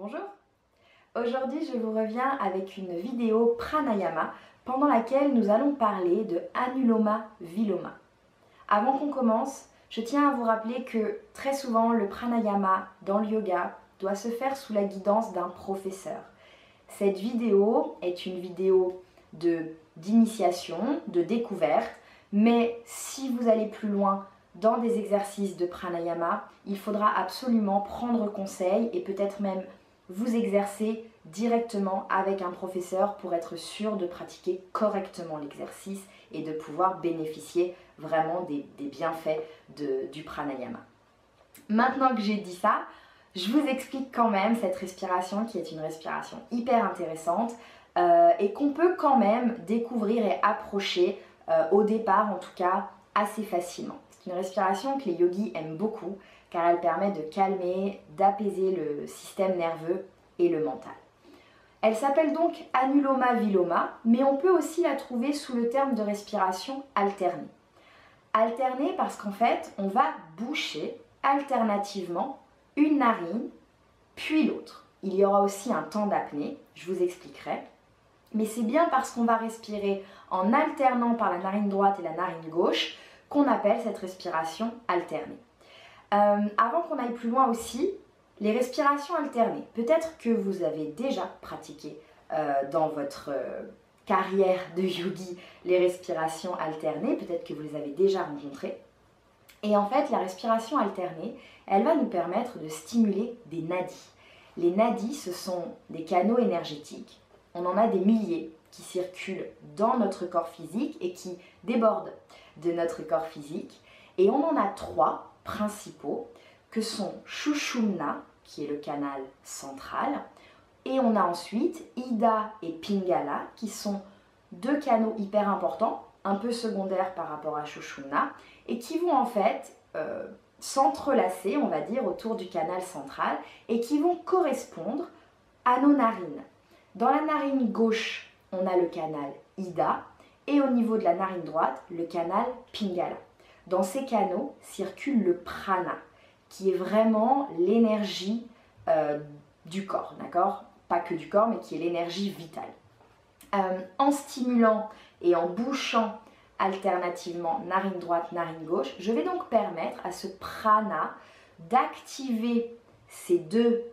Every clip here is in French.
Bonjour. Aujourd'hui, je vous reviens avec une vidéo pranayama pendant laquelle nous allons parler de Anuloma Viloma. Avant qu'on commence, je tiens à vous rappeler que très souvent le pranayama dans le yoga doit se faire sous la guidance d'un professeur. Cette vidéo est une vidéo d'initiation, de découverte, mais si vous allez plus loin dans des exercices de pranayama, il faudra absolument prendre conseil et peut-être même vous exercer directement avec un professeur pour être sûr de pratiquer correctement l'exercice et de pouvoir bénéficier vraiment des bienfaits du pranayama. Maintenant que j'ai dit ça, je vous explique quand même cette respiration qui est une respiration hyper intéressante et qu'on peut quand même découvrir et approcher au départ en tout cas assez facilement. C'est une respiration que les yogis aiment beaucoup car elle permet de calmer, d'apaiser le système nerveux et le mental. Elle s'appelle donc Anuloma Viloma, mais on peut aussi la trouver sous le terme de respiration alternée. Alternée parce qu'en fait, on va boucher alternativement une narine, puis l'autre. Il y aura aussi un temps d'apnée, je vous expliquerai. Mais c'est bien parce qu'on va respirer en alternant par la narine droite et la narine gauche qu'on appelle cette respiration alternée. Avant qu'on aille plus loin aussi, les respirations alternées. Peut-être que vous avez déjà pratiqué dans votre carrière de yogi les respirations alternées, peut-être que vous les avez déjà rencontrées. Et en fait, la respiration alternée, elle va nous permettre de stimuler des nadis. Les nadis, ce sont des canaux énergétiques. On en a des milliers qui circulent dans notre corps physique et qui débordent de notre corps physique. Et on en a trois principaux, que sont Sushumna, qui est le canal central, et on a ensuite Ida et Pingala, qui sont deux canaux hyper importants, un peu secondaires par rapport à Sushumna, et qui vont en fait s'entrelacer, on va dire, autour du canal central, et qui vont correspondre à nos narines. Dans la narine gauche, on a le canal Ida, et au niveau de la narine droite, le canal Pingala. Dans ces canaux circule le prana, qui est vraiment l'énergie du corps, d'accord? Pas que du corps, mais qui est l'énergie vitale. En stimulant et en bouchant alternativement narine droite, narine gauche, je vais donc permettre à ce prana d'activer ces deux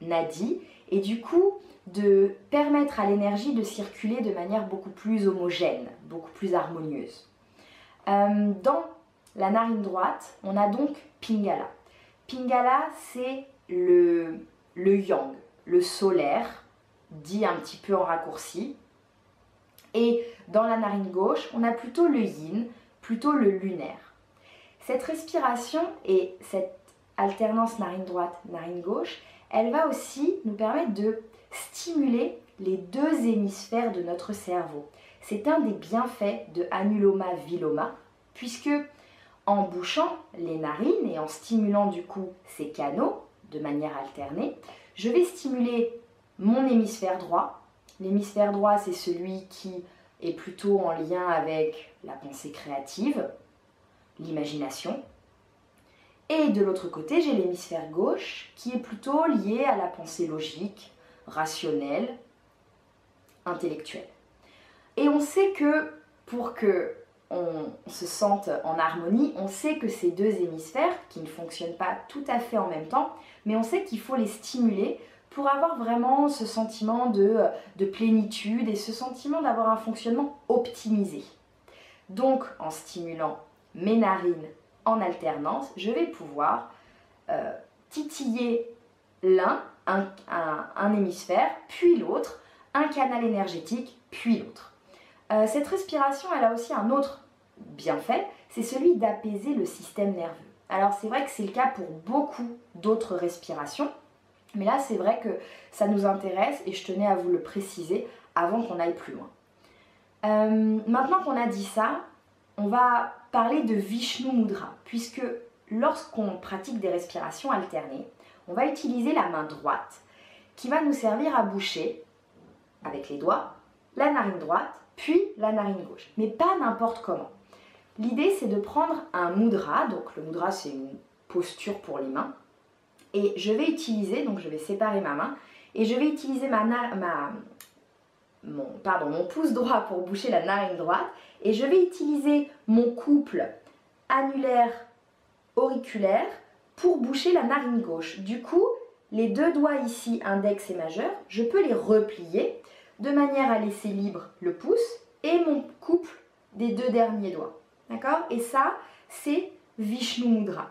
nadis et du coup de permettre à l'énergie de circuler de manière beaucoup plus homogène, beaucoup plus harmonieuse. Dans la narine droite, on a donc Pingala. Pingala, c'est le yang, le solaire, dit un petit peu en raccourci. Et dans la narine gauche, on a plutôt le yin, plutôt le lunaire. Cette respiration et cette alternance narine droite, narine gauche, elle va aussi nous permettre de stimuler les deux hémisphères de notre cerveau. C'est un des bienfaits de Anuloma Viloma, puisque en bouchant les narines et en stimulant du coup ces canaux de manière alternée, je vais stimuler mon hémisphère droit. L'hémisphère droit, c'est celui qui est plutôt en lien avec la pensée créative, l'imagination. Et de l'autre côté, j'ai l'hémisphère gauche qui est plutôt lié à la pensée logique, rationnelle, intellectuelle. Et on sait que pour que on se sente en harmonie, on sait que ces deux hémisphères, qui ne fonctionnent pas tout à fait en même temps, mais on sait qu'il faut les stimuler pour avoir vraiment ce sentiment de plénitude et ce sentiment d'avoir un fonctionnement optimisé. Donc, en stimulant mes narines en alternance, je vais pouvoir titiller l'un, un hémisphère, puis l'autre, un canal énergétique, puis l'autre. Cette respiration, elle a aussi un autre bienfait, c'est celui d'apaiser le système nerveux. Alors c'est vrai que c'est le cas pour beaucoup d'autres respirations, mais là c'est vrai que ça nous intéresse et je tenais à vous le préciser avant qu'on aille plus loin. Maintenant qu'on a dit ça, on va parler de Vishnu Mudra, puisque lorsqu'on pratique des respirations alternées, on va utiliser la main droite qui va nous servir à boucher avec les doigts la narine droite, puis la narine gauche, mais pas n'importe comment. L'idée, c'est de prendre un mudra, donc le mudra, c'est une posture pour les mains, Et je vais utiliser, donc je vais séparer ma main, et je vais utiliser mon pouce droit pour boucher la narine droite, et je vais utiliser mon couple annulaire-auriculaire pour boucher la narine gauche. Du coup, les deux doigts ici, index et majeur, je peux les replier de manière à laisser libre le pouce et mon couple des deux derniers doigts. D'accord? Et ça, c'est Vishnu Mudra.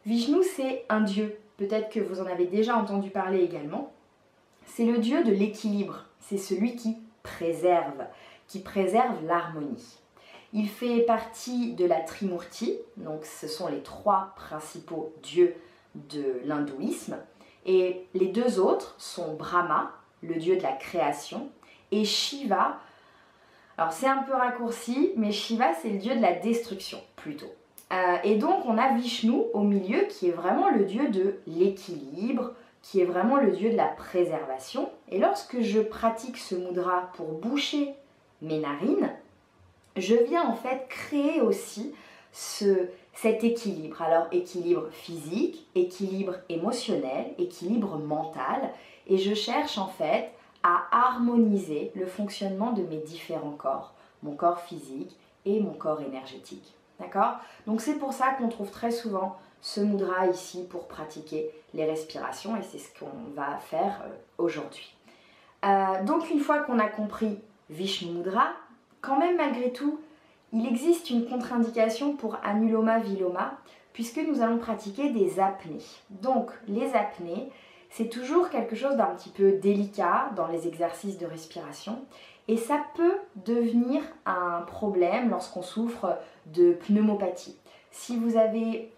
Vishnu, c'est un dieu. Peut-être que vous en avez déjà entendu parler également. C'est le dieu de l'équilibre. C'est celui qui préserve l'harmonie. Il fait partie de la Trimurti, donc ce sont les trois principaux dieux de l'hindouisme. Et les deux autres sont Brahma, le dieu de la création, et Shiva. Alors c'est un peu raccourci, mais Shiva c'est le dieu de la destruction plutôt. Et donc on a Vishnu au milieu qui est vraiment le dieu de l'équilibre, qui est vraiment le dieu de la préservation. Et lorsque je pratique ce mudra pour boucher mes narines, je viens en fait créer aussi cet équilibre. Alors équilibre physique, équilibre émotionnel, équilibre mental. Et je cherche en fait à harmoniser le fonctionnement de mes différents corps, mon corps physique et mon corps énergétique. D'accord? Donc c'est pour ça qu'on trouve très souvent ce mudra ici pour pratiquer les respirations et c'est ce qu'on va faire aujourd'hui. Donc une fois qu'on a compris Vishnu Mudra, quand même malgré tout, il existe une contre-indication pour Anuloma Viloma puisque nous allons pratiquer des apnées. Donc les apnées, c'est toujours quelque chose d'un petit peu délicat dans les exercices de respiration et ça peut devenir un problème lorsqu'on souffre de pneumopathie. Si vous avez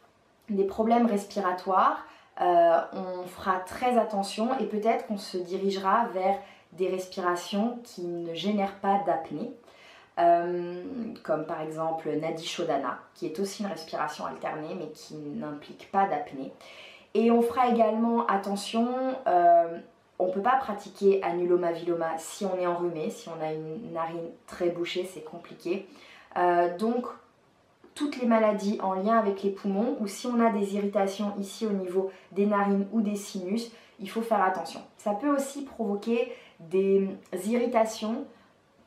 des problèmes respiratoires, on fera très attention et peut-être qu'on se dirigera vers des respirations qui ne génèrent pas d'apnée, comme par exemple Nadi Shodhana, qui est aussi une respiration alternée mais qui n'implique pas d'apnée. Et on fera également attention, on ne peut pas pratiquer Anuloma Viloma si on est enrhumé, si on a une narine très bouchée, c'est compliqué. Donc toutes les maladies en lien avec les poumons ou si on a des irritations ici au niveau des narines ou des sinus, il faut faire attention. Ça peut aussi provoquer des irritations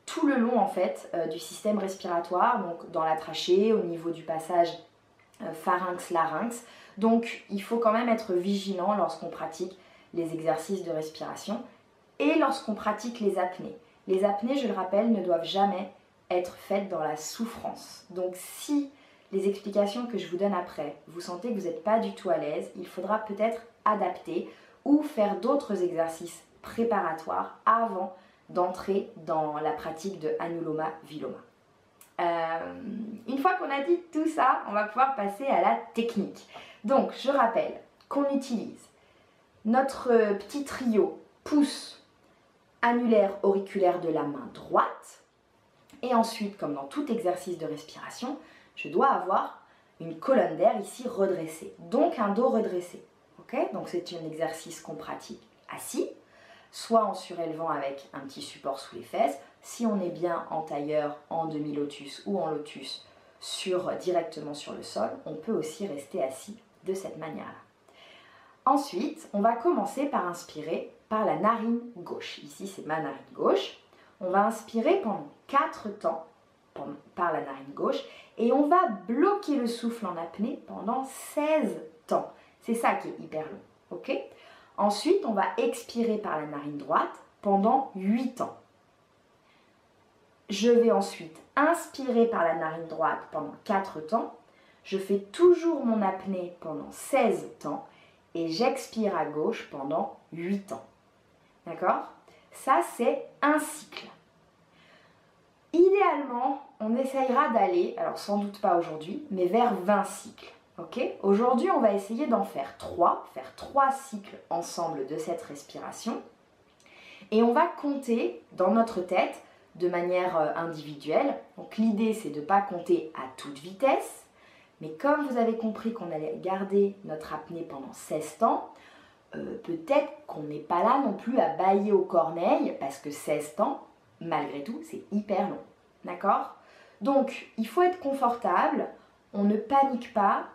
tout le long en fait du système respiratoire, donc dans la trachée, au niveau du passage pharynx-larynx. Donc il faut quand même être vigilant lorsqu'on pratique les exercices de respiration et lorsqu'on pratique les apnées. Les apnées, je le rappelle, ne doivent jamais être faites dans la souffrance. Donc si les explications que je vous donne après, vous sentez que vous n'êtes pas du tout à l'aise, il faudra peut-être adapter ou faire d'autres exercices préparatoires avant d'entrer dans la pratique de Anuloma Viloma. Une fois qu'on a dit tout ça, on va pouvoir passer à la technique. Donc je rappelle qu'on utilise notre petit trio pouce annulaire auriculaire de la main droite. Et ensuite, comme dans tout exercice de respiration, je dois avoir une colonne d'air ici redressée, donc un dos redressé. Okay? Donc c'est un exercice qu'on pratique assis, soit en surélevant avec un petit support sous les fesses, si on est bien en tailleur, en demi-lotus ou en lotus directement sur le sol, on peut aussi rester assis de cette manière-là. Ensuite, on va commencer par inspirer par la narine gauche. Ici, c'est ma narine gauche. On va inspirer pendant 4 temps par la narine gauche et on va bloquer le souffle en apnée pendant 16 temps. C'est ça qui est hyper long. Ok ? Ensuite, on va expirer par la narine droite pendant 8 temps. Je vais ensuite inspirer par la narine droite pendant 4 temps. Je fais toujours mon apnée pendant 16 temps et j'expire à gauche pendant 8 temps. D'accord ? Ça, c'est un cycle. Idéalement, on essayera d'aller, alors sans doute pas aujourd'hui, mais vers 20 cycles. Okay ? Aujourd'hui, on va essayer d'en faire 3 cycles ensemble de cette respiration. Et on va compter dans notre tête de manière individuelle. Donc l'idée, c'est de ne pas compter à toute vitesse. Mais comme vous avez compris qu'on allait garder notre apnée pendant 16 temps, peut-être qu'on n'est pas là non plus à bâiller aux corneilles, parce que 16 temps, malgré tout, c'est hyper long. D'accord ? Donc, il faut être confortable, on ne panique pas,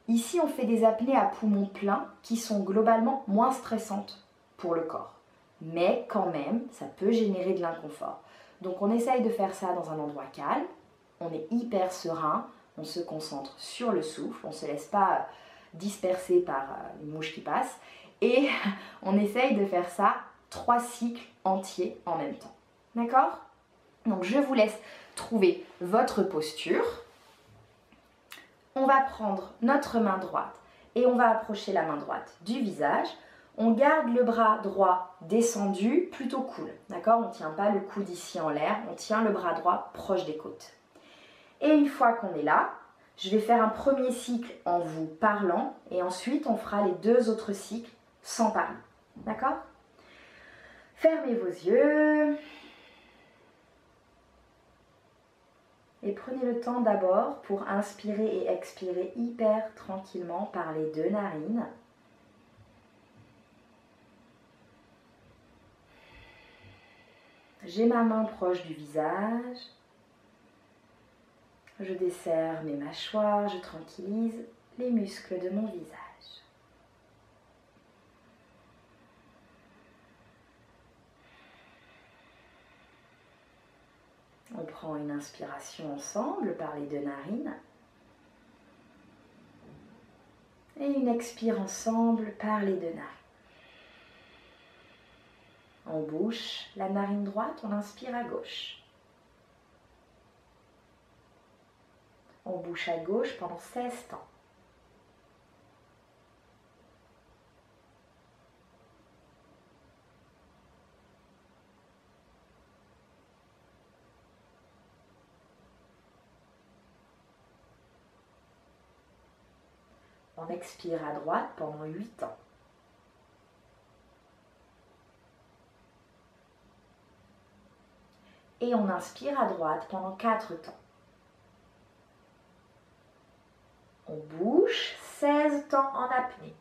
Ici, on fait des apnées à poumons pleins qui sont globalement moins stressantes pour le corps. Mais quand même, ça peut générer de l'inconfort. Donc on essaye de faire ça dans un endroit calme, on est hyper serein, on se concentre sur le souffle, on ne se laisse pas disperser par une mouche qui passe et on essaye de faire ça 3 cycles entiers en même temps. D'accord? Donc je vous laisse trouver votre posture. On va prendre notre main droite et on va approcher la main droite du visage. On garde le bras droit descendu, plutôt cool, d'accord? On ne tient pas le coude ici en l'air, on tient le bras droit proche des côtes. Et une fois qu'on est là, je vais faire un premier cycle en vous parlant et ensuite on fera les 2 autres cycles sans parler, d'accord? Fermez vos yeux et prenez le temps d'abord pour inspirer et expirer hyper tranquillement par les 2 narines. J'ai ma main proche du visage, je desserre mes mâchoires, je tranquillise les muscles de mon visage. On prend une inspiration ensemble par les 2 narines et une expire ensemble par les 2 narines. On bouche la narine droite, on inspire à gauche. On bouche à gauche pendant 16 temps. On expire à droite pendant 8 temps. Et on inspire à droite pendant 4 temps. On bouche 16 temps en apnée.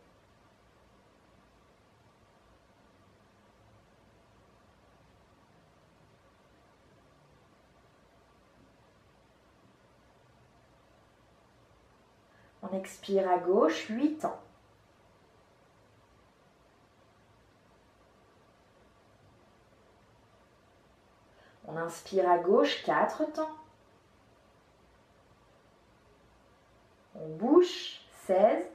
On expire à gauche 8 temps. On inspire à gauche 4 temps. On bouche 16.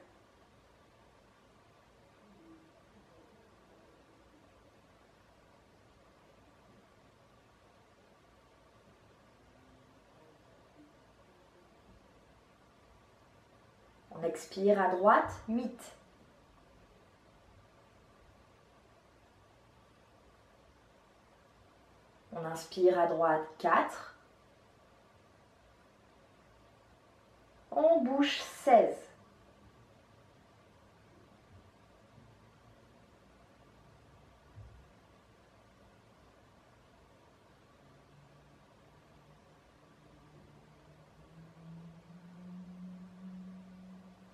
On expire à droite 8. On inspire à droite 4. On bouche 16.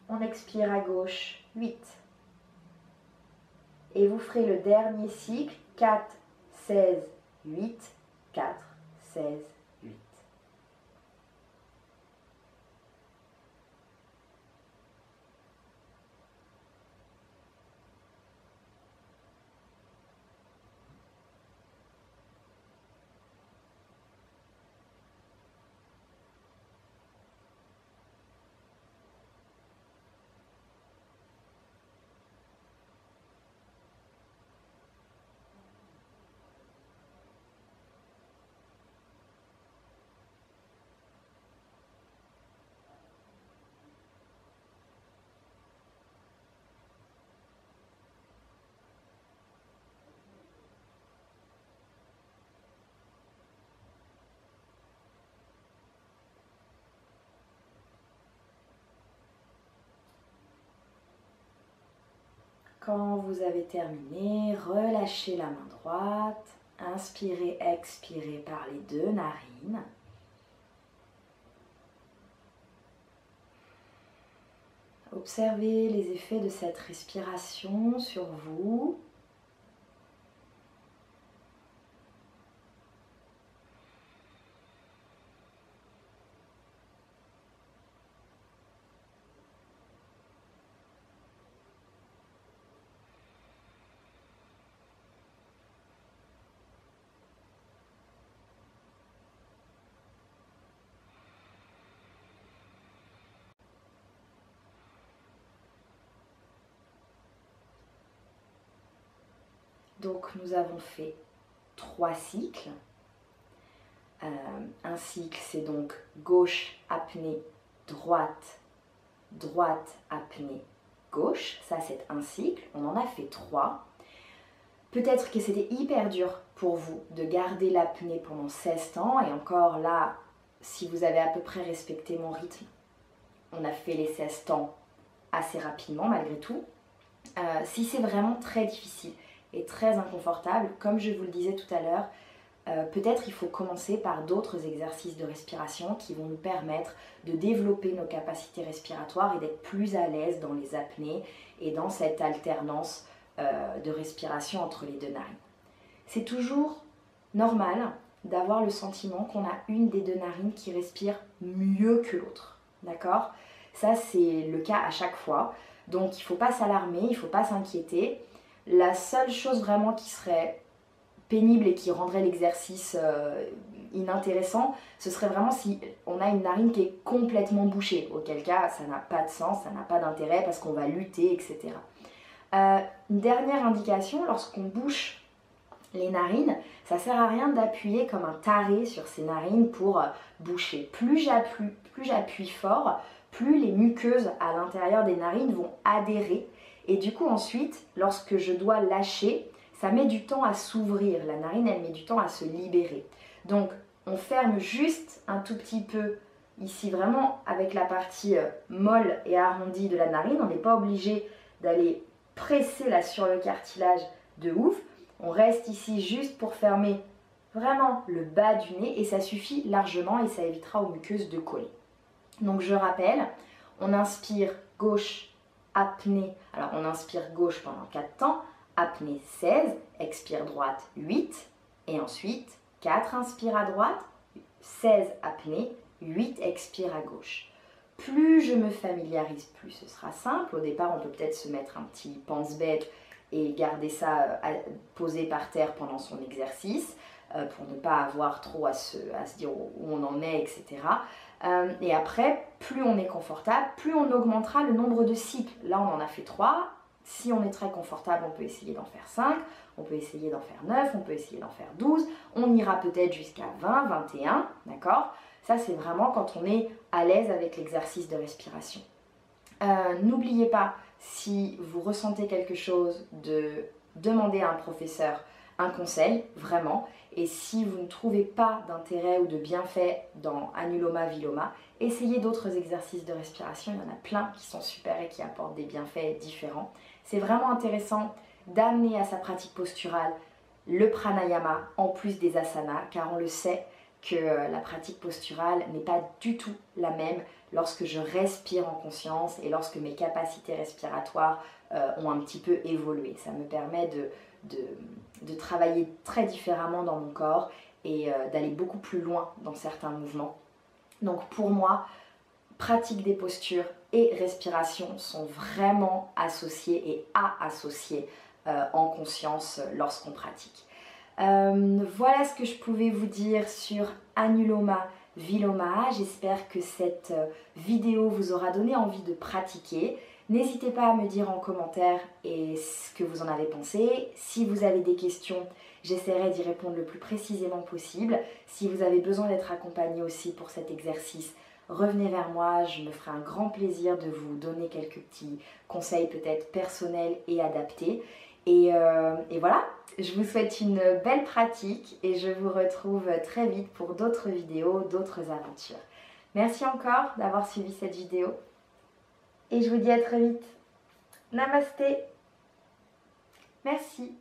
On expire à gauche 8. Et vous ferez le dernier cycle 4, 16, 8, 4, 16, 8. Quand vous avez terminé, relâchez la main droite, inspirez, expirez par les 2 narines. Observez les effets de cette respiration sur vous. Donc nous avons fait 3 cycles. Un cycle, c'est donc gauche, apnée, droite, droite, apnée, gauche. Ça, c'est un cycle. On en a fait 3. Peut-être que c'était hyper dur pour vous de garder l'apnée pendant 16 temps. Et encore là, si vous avez à peu près respecté mon rythme, on a fait les 16 temps assez rapidement malgré tout. Si c'est vraiment très difficile et très inconfortable, comme je vous le disais tout à l'heure, peut-être il faut commencer par d'autres exercices de respiration qui vont nous permettre de développer nos capacités respiratoires et d'être plus à l'aise dans les apnées et dans cette alternance de respiration entre les deux narines. C'est toujours normal d'avoir le sentiment qu'on a une des deux narines qui respire mieux que l'autre. D'accord ? Ça, c'est le cas à chaque fois. Donc, il ne faut pas s'alarmer, il ne faut pas s'inquiéter. La seule chose vraiment qui serait pénible et qui rendrait l'exercice inintéressant, ce serait vraiment si on a une narine qui est complètement bouchée, auquel cas ça n'a pas de sens, ça n'a pas d'intérêt parce qu'on va lutter, etc. Une dernière indication, lorsqu'on bouche les narines, ça ne sert à rien d'appuyer comme un taré sur ces narines pour boucher. Plus j'appuie fort, plus les muqueuses à l'intérieur des narines vont adhérer et du coup ensuite, lorsque je dois lâcher, ça met du temps à s'ouvrir, la narine elle met du temps à se libérer. Donc on ferme juste un tout petit peu ici vraiment avec la partie molle et arrondie de la narine. On n'est pas obligé d'aller presser là sur le cartilage de ouf. On reste ici juste pour fermer vraiment le bas du nez et ça suffit largement et ça évitera aux muqueuses de coller. Donc je rappelle, on inspire gauche, apnée. Alors on inspire gauche pendant 4 temps. Apnée 16, expire droite 8, et ensuite 4 inspire à droite, 16 apnée, 8 expire à gauche. Plus je me familiarise, plus ce sera simple. Au départ, on peut peut-être se mettre un petit pense-bête et garder ça posé par terre pendant son exercice pour ne pas avoir trop à se dire où on en est, etc. Et après, plus on est confortable, plus on augmentera le nombre de cycles. Là, on en a fait 3. Si on est très confortable, on peut essayer d'en faire 5, on peut essayer d'en faire 9, on peut essayer d'en faire 12, on ira peut-être jusqu'à 20, 21, d'accord ? Ça, c'est vraiment quand on est à l'aise avec l'exercice de respiration. N'oubliez pas, si vous ressentez quelque chose, de demander à un professeur un conseil, vraiment. Et si vous ne trouvez pas d'intérêt ou de bienfait dans Anuloma Viloma, essayez d'autres exercices de respiration. Il y en a plein qui sont super et qui apportent des bienfaits différents. C'est vraiment intéressant d'amener à sa pratique posturale le pranayama en plus des asanas, car on le sait que la pratique posturale n'est pas du tout la même lorsque je respire en conscience et lorsque mes capacités respiratoires ont un petit peu évolué. Ça me permet de travailler très différemment dans mon corps et d'aller beaucoup plus loin dans certains mouvements. Donc pour moi, pratique des postures et respiration sont vraiment associées et à associer en conscience lorsqu'on pratique. Voilà ce que je pouvais vous dire sur Anuloma Viloma. J'espère que cette vidéo vous aura donné envie de pratiquer. N'hésitez pas à me dire en commentaire ce que vous en avez pensé. Si vous avez des questions, j'essaierai d'y répondre le plus précisément possible. Si vous avez besoin d'être accompagné aussi pour cet exercice, revenez vers moi, je me ferai un grand plaisir de vous donner quelques petits conseils peut-être personnels et adaptés. Et voilà, je vous souhaite une belle pratique et je vous retrouve très vite pour d'autres vidéos, d'autres aventures. Merci encore d'avoir suivi cette vidéo et je vous dis à très vite. Namasté. Merci.